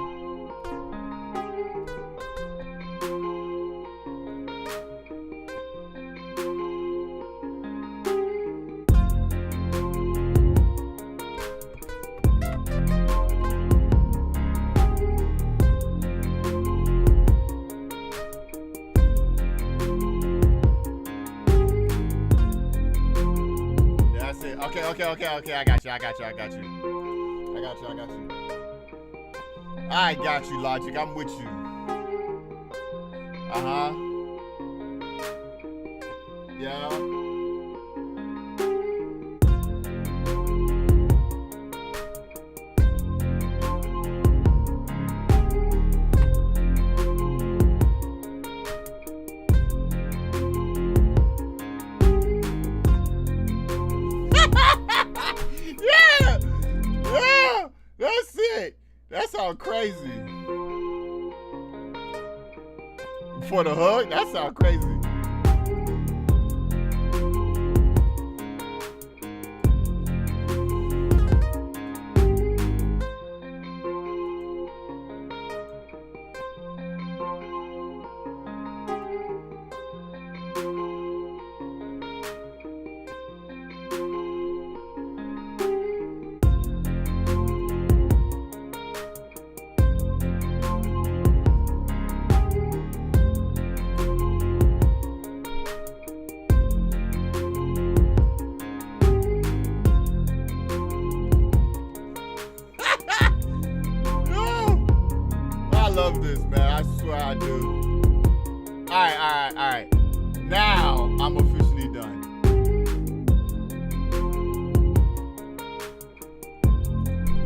Okay. I got you. I got you. I got you, Logic. I'm with you. Yeah. That's it. That sounds crazy. For the hook, that sounds crazy.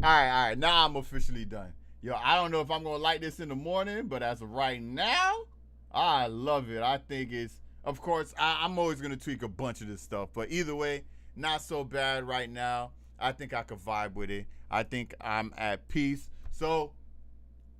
All right. Now I'm officially done. Yo, I don't know if I'm gonna like this in the morning, but as of right now, I love it. I think it's, of course, I'm always gonna tweak a bunch of this stuff, but either way, not so bad right now. I think I could vibe with it. I think I'm at peace. So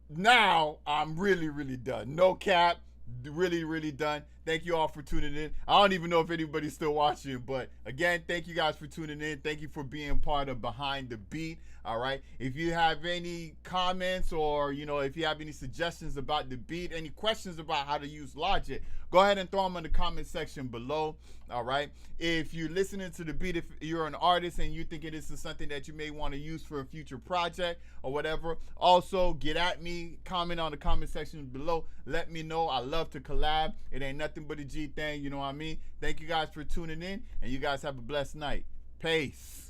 now I'm really, really done. No cap. Really, really done. Thank you all for tuning in. I don't even know if anybody's still watching, but again, thank you guys for tuning in. Thank you for being part of Behind the Beat. All right. If you have any comments or, if you have any suggestions about the beat, any questions about how to use Logic, go ahead and throw them in the comment section below. All right. If you're listening to the beat, if you're an artist and you think this is something that you may want to use for a future project or whatever, also get at me, comment on the comment section below. Let me know. I love to collab. It ain't nothing but a G thing. You know what I mean? Thank you guys for tuning in, and you guys have a blessed night. Peace.